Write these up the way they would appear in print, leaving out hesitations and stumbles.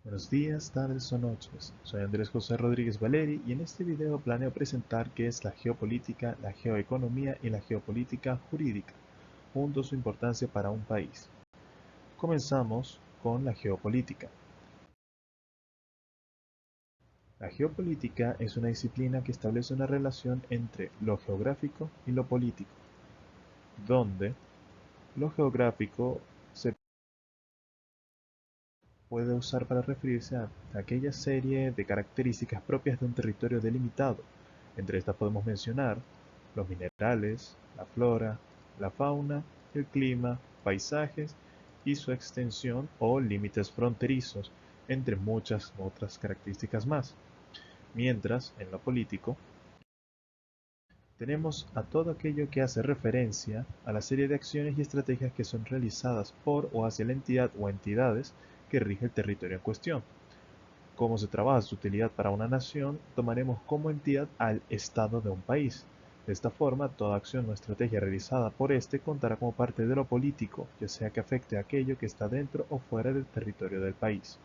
Buenos días, tardes o noches. Soy Andrés José Rodríguez Valeri y en este video planeo presentar qué es la geopolítica, la geoeconomía y la geopolítica jurídica, junto su importancia para un país. Comenzamos con la geopolítica. La geopolítica es una disciplina que establece una relación entre lo geográfico y lo político, donde lo geográfico se puede usar para referirse a aquella serie de características propias de un territorio delimitado. Entre estas podemos mencionar los minerales, la flora, la fauna, el clima, paisajes y su extensión o límites fronterizos, entre muchas otras características más. Mientras, en lo político, tenemos a todo aquello que hace referencia a la serie de acciones y estrategias que son realizadas por o hacia la entidad o entidades que rige el territorio en cuestión. Cómo se trabaja su utilidad para una nación, tomaremos como entidad al Estado de un país. De esta forma, toda acción o estrategia realizada por este contará como parte de lo político, ya sea que afecte a aquello que está dentro o fuera del territorio del país.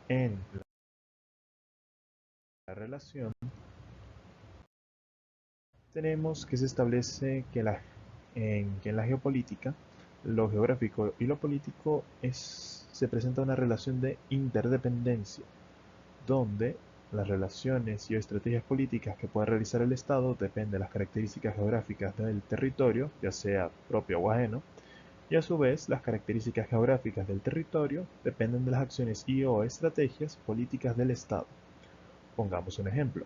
En la relación, tenemos que se establece que en la geopolítica, lo geográfico y lo político se presenta una relación de interdependencia, donde las relaciones y estrategias políticas que pueda realizar el Estado dependen de las características geográficas del territorio, ya sea propio o ajeno, y a su vez las características geográficas del territorio dependen de las acciones y o estrategias políticas del Estado. Pongamos un ejemplo.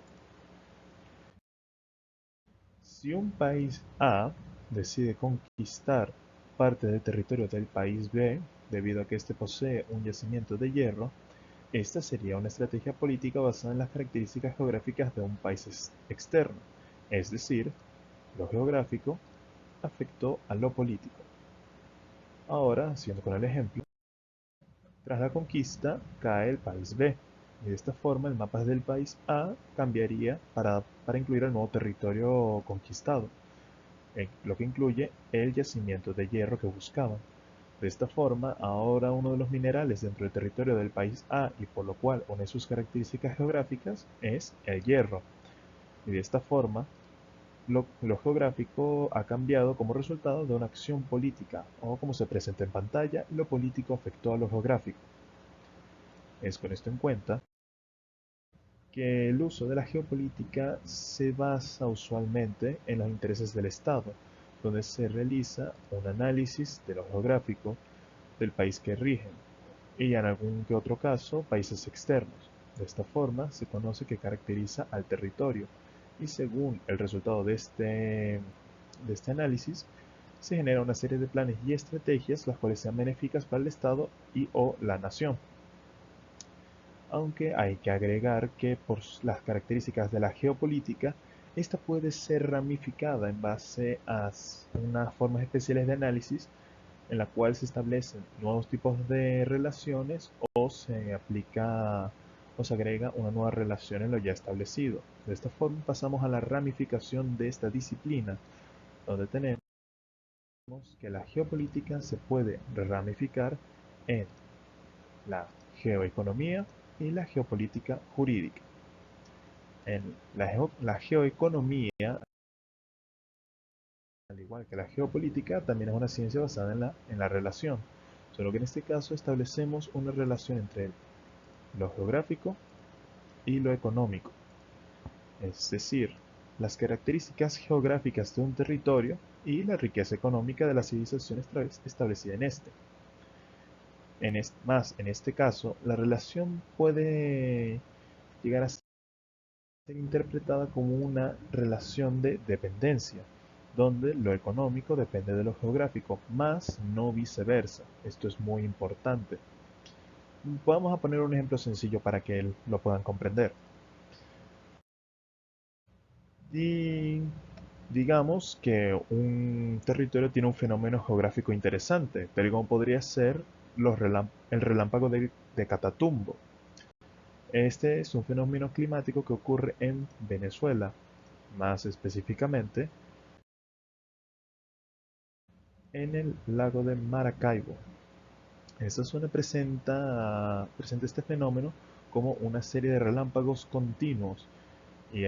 Si un país A decide conquistar parte del territorio del país B, debido a que éste posee un yacimiento de hierro, esta sería una estrategia política basada en las características geográficas de un país externo, es decir, lo geográfico afectó a lo político. Ahora, siguiendo con el ejemplo, tras la conquista cae el país B, y de esta forma el mapa del país A cambiaría para incluir el nuevo territorio conquistado, lo que incluye el yacimiento de hierro que buscaban. De esta forma, ahora uno de los minerales dentro del territorio del país A y por lo cual une sus características geográficas es el hierro. Y de esta forma, lo geográfico ha cambiado como resultado de una acción política, o como se presenta en pantalla, lo político afectó a lo geográfico. Es con esto en cuenta que el uso de la geopolítica se basa usualmente en los intereses del Estado, donde se realiza un análisis de lo geográfico del país que rigen, y en algún que otro caso países externos. De esta forma se conoce que caracteriza al territorio y según el resultado de este análisis se genera una serie de planes y estrategias las cuales sean benéficas para el Estado y o la nación. Aunque hay que agregar que por las características de la geopolítica, esta puede ser ramificada en base a unas formas especiales de análisis en la cual se establecen nuevos tipos de relaciones o se aplica o se agrega una nueva relación en lo ya establecido. De esta forma pasamos a la ramificación de esta disciplina, donde tenemos que la geopolítica se puede ramificar en la geoeconomía y la geopolítica jurídica. En la geoeconomía, al igual que la geopolítica, también es una ciencia basada en la relación, solo que en este caso establecemos una relación entre lo geográfico y lo económico, es decir, las características geográficas de un territorio y la riqueza económica de la civilización establecida en este. En este caso, la relación puede llegar a ser interpretada como una relación de dependencia, donde lo económico depende de lo geográfico, más no viceversa. Esto es muy importante. Vamos a poner un ejemplo sencillo para que lo puedan comprender. Y digamos que un territorio tiene un fenómeno geográfico interesante, tal como podría ser el relámpago de Catatumbo. Este es un fenómeno climático que ocurre en Venezuela, más específicamente en el lago de Maracaibo. Esta zona presenta este fenómeno como una serie de relámpagos continuos y,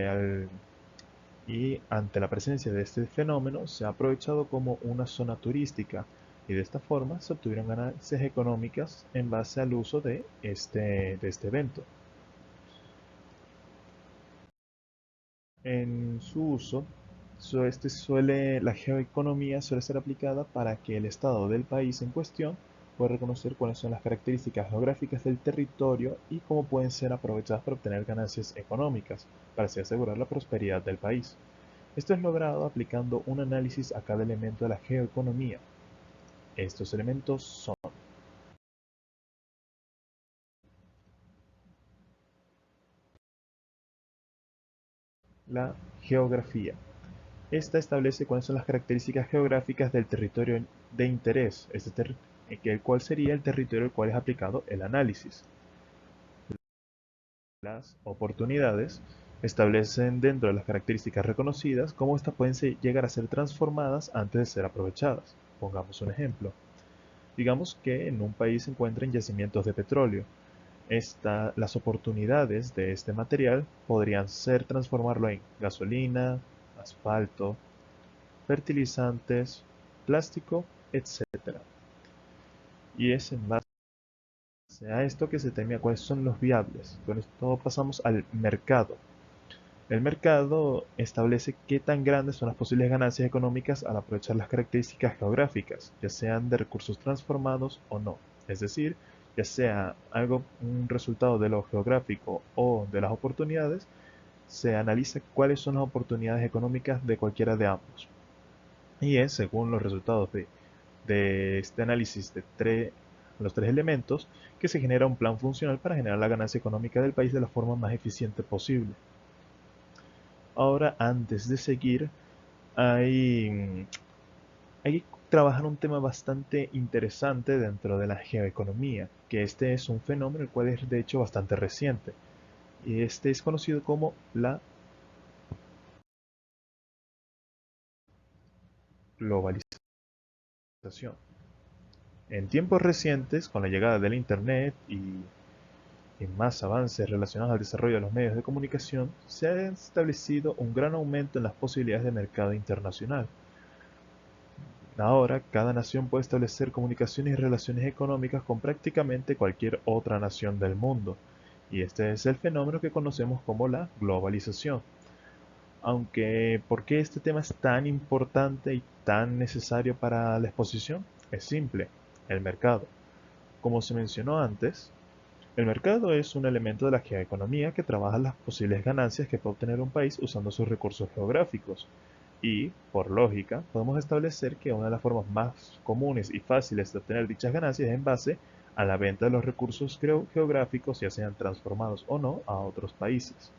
y ante la presencia de este fenómeno se ha aprovechado como una zona turística y de esta forma se obtuvieron ganancias económicas en base al uso de este evento. En su uso, la geoeconomía suele ser aplicada para que el estado del país en cuestión pueda reconocer cuáles son las características geográficas del territorio y cómo pueden ser aprovechadas para obtener ganancias económicas, para así asegurar la prosperidad del país. Esto es logrado aplicando un análisis a cada elemento de la geoeconomía. Estos elementos son la geografía. Esta establece cuáles son las características geográficas del territorio de interés, el cual sería el territorio al cual es aplicado el análisis. Las oportunidades establecen dentro de las características reconocidas cómo estas pueden llegar a ser transformadas antes de ser aprovechadas. Pongamos un ejemplo. Digamos que en un país se encuentran yacimientos de petróleo. Las oportunidades de este material podrían ser transformarlo en gasolina, asfalto, fertilizantes, plástico, etcétera. Y es en base a esto que se determina cuáles son los viables. Con esto pasamos al mercado. El mercado establece qué tan grandes son las posibles ganancias económicas al aprovechar las características geográficas, ya sean de recursos transformados o no. Es decir, ya sea un resultado de lo geográfico o de las oportunidades, se analiza cuáles son las oportunidades económicas de cualquiera de ambos. Y es según los resultados de este análisis de los tres elementos que se genera un plan funcional para generar la ganancia económica del país de la forma más eficiente posible. Ahora, antes de seguir, hay que trabajar un tema bastante interesante dentro de la geoeconomía, que este es un fenómeno el cual es de hecho bastante reciente, y este es conocido como la globalización. En tiempos recientes, con la llegada del Internet y más avances relacionados al desarrollo de los medios de comunicación, se ha establecido un gran aumento en las posibilidades de mercado internacional. Ahora, cada nación puede establecer comunicaciones y relaciones económicas con prácticamente cualquier otra nación del mundo, y este es el fenómeno que conocemos como la globalización. Aunque, ¿por qué este tema es tan importante y tan necesario para la exposición? Es simple, el mercado. Como se mencionó antes, el mercado es un elemento de la geoeconomía que trabaja las posibles ganancias que puede obtener un país usando sus recursos geográficos. Y, por lógica, podemos establecer que una de las formas más comunes y fáciles de obtener dichas ganancias es en base a la venta de los recursos geográficos, ya sean transformados o no, a otros países.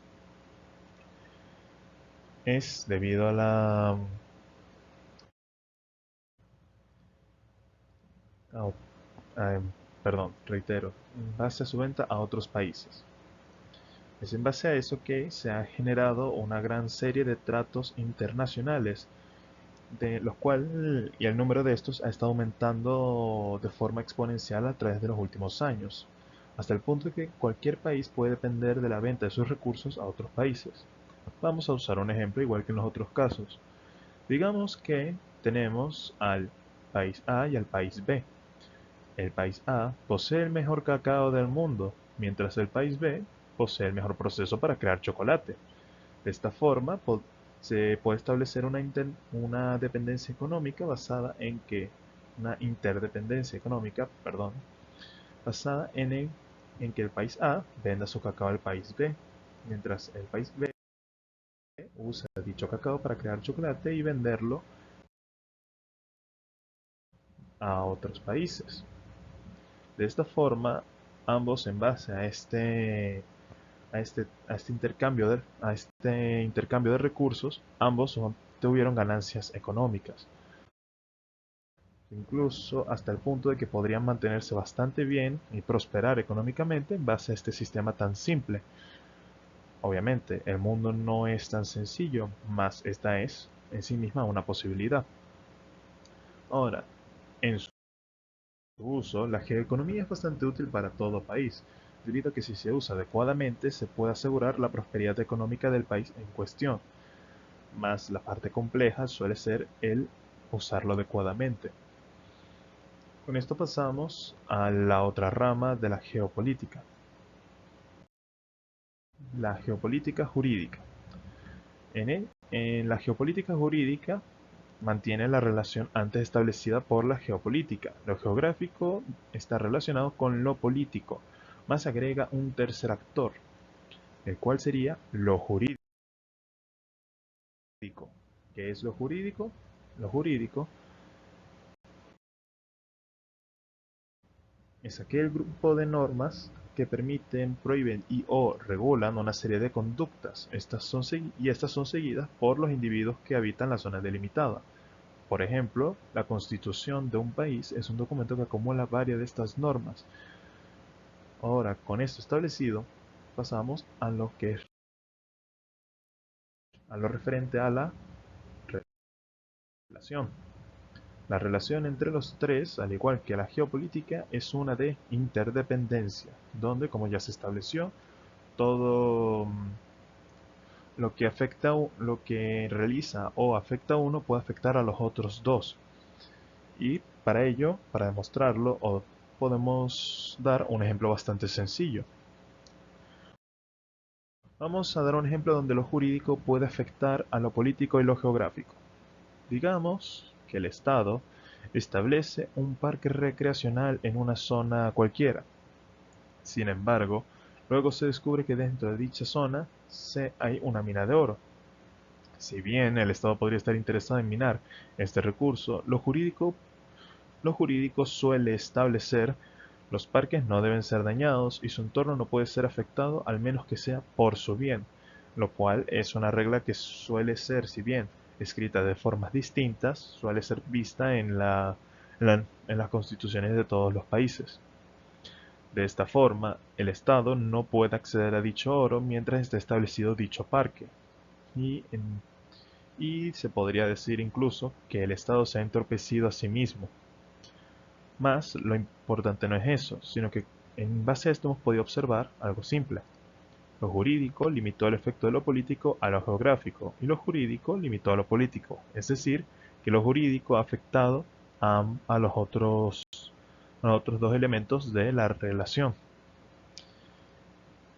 Es debido a a- a- perdón, reitero, en base a su venta a otros países. Es en base a eso que se ha generado una gran serie de tratos internacionales, de los cuales y el número de estos ha estado aumentando de forma exponencial a través de los últimos años, hasta el punto de que cualquier país puede depender de la venta de sus recursos a otros países. Vamos a usar un ejemplo igual que en los otros casos. Digamos que tenemos al país A y al país B. El país A posee el mejor cacao del mundo, mientras el país B posee el mejor proceso para crear chocolate. De esta forma, se puede establecer una dependencia económica basada en que, una interdependencia económica, perdón, basada en que el país A venda su cacao al país B, mientras el país B usa dicho cacao para crear chocolate y venderlo a otros países. De esta forma, ambos en base a este intercambio de recursos, ambos tuvieron ganancias económicas, incluso hasta el punto de que podrían mantenerse bastante bien y prosperar económicamente en base a este sistema tan simple. Obviamente, el mundo no es tan sencillo, mas esta es en sí misma una posibilidad. Ahora, en Su uso, la geoeconomía es bastante útil para todo país, debido a que si se usa adecuadamente se puede asegurar la prosperidad económica del país en cuestión, más la parte compleja suele ser el usarlo adecuadamente. Con esto pasamos a la otra rama de la geopolítica, la geopolítica jurídica. En la geopolítica jurídica mantiene la relación antes establecida por la geopolítica. Lo geográfico está relacionado con lo político, más agrega un tercer actor, el cual sería lo jurídico. ¿Qué es lo jurídico? Lo jurídico es aquel grupo de normas que permiten, prohíben y o regulan una serie de conductas. Estas son seguidas por los individuos que habitan la zona delimitada. Por ejemplo, la constitución de un país es un documento que acumula varias de estas normas. Ahora, con esto establecido, pasamos a lo referente a la relación. La relación entre los tres, al igual que la geopolítica, es una de interdependencia, donde, como ya se estableció, todo lo que realiza o afecta a uno puede afectar a los otros dos. Y para ello, para demostrarlo, podemos dar un ejemplo bastante sencillo. Vamos a dar un ejemplo donde lo jurídico puede afectar a lo político y lo geográfico. Digamos que el Estado establece un parque recreacional en una zona cualquiera. Sin embargo, luego se descubre que dentro de dicha zona hay una mina de oro. Si bien el Estado podría estar interesado en minar este recurso, lo jurídico suele establecer los parques no deben ser dañados y su entorno no puede ser afectado al menos que sea por su bien, lo cual es una regla que suele ser, si bien escrita de formas distintas, suele ser vista en las constituciones de todos los países. De esta forma, el Estado no puede acceder a dicho oro mientras esté establecido dicho parque. Y, y se podría decir incluso que el Estado se ha entorpecido a sí mismo. Más, lo importante no es eso, sino que en base a esto hemos podido observar algo simple. Lo jurídico limitó el efecto de lo político a lo geográfico y lo jurídico limitó a lo político. Es decir, que lo jurídico ha afectado a los otros dos elementos de la relación.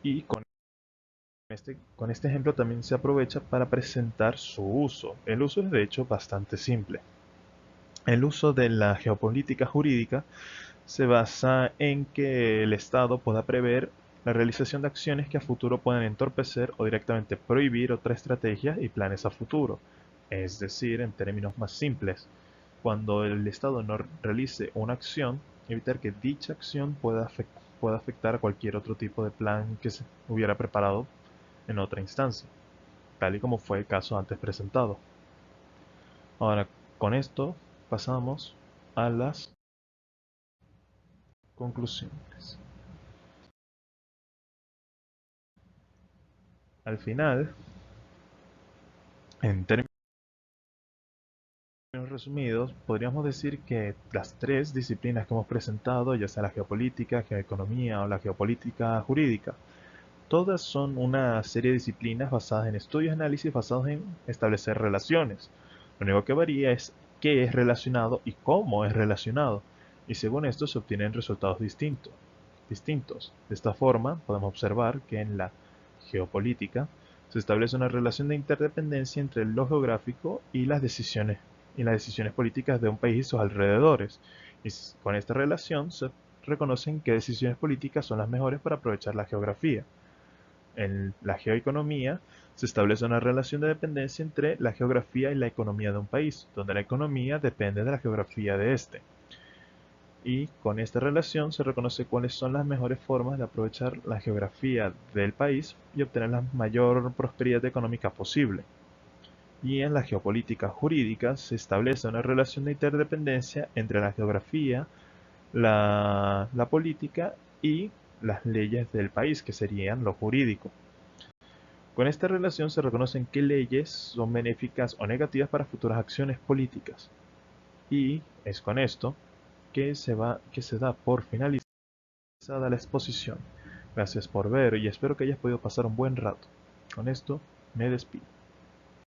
Y con este ejemplo también se aprovecha para presentar su uso. El uso es de hecho bastante simple. El uso de la geopolítica jurídica se basa en que el Estado pueda prever la realización de acciones que a futuro puedan entorpecer o directamente prohibir otras estrategias y planes a futuro. Es decir, en términos más simples, cuando el Estado no realice una acción, evitar que dicha acción pueda afectar a cualquier otro tipo de plan que se hubiera preparado en otra instancia, tal y como fue el caso antes presentado. Ahora, con esto pasamos a las conclusiones. Al final, en términos resumidos, podríamos decir que las tres disciplinas que hemos presentado, ya sea la geopolítica, geoeconomía o la geopolítica jurídica, todas son una serie de disciplinas basadas en estudios y análisis basados en establecer relaciones. Lo único que varía es qué es relacionado y cómo es relacionado, y según esto se obtienen resultados distintos. De esta forma, podemos observar que en la geopolítica se establece una relación de interdependencia entre lo geográfico y las decisiones políticas de un país y sus alrededores. Y con esta relación se reconocen qué decisiones políticas son las mejores para aprovechar la geografía. En la geoeconomía se establece una relación de dependencia entre la geografía y la economía de un país, donde la economía depende de la geografía de este. Y con esta relación se reconoce cuáles son las mejores formas de aprovechar la geografía del país y obtener la mayor prosperidad económica posible. Y en la geopolítica jurídica se establece una relación de interdependencia entre la geografía, la política y las leyes del país, que serían lo jurídico. Con esta relación se reconocen qué leyes son benéficas o negativas para futuras acciones políticas. Y es con esto que se da por finalizada la exposición. Gracias por ver y espero que hayas podido pasar un buen rato. Con esto me despido.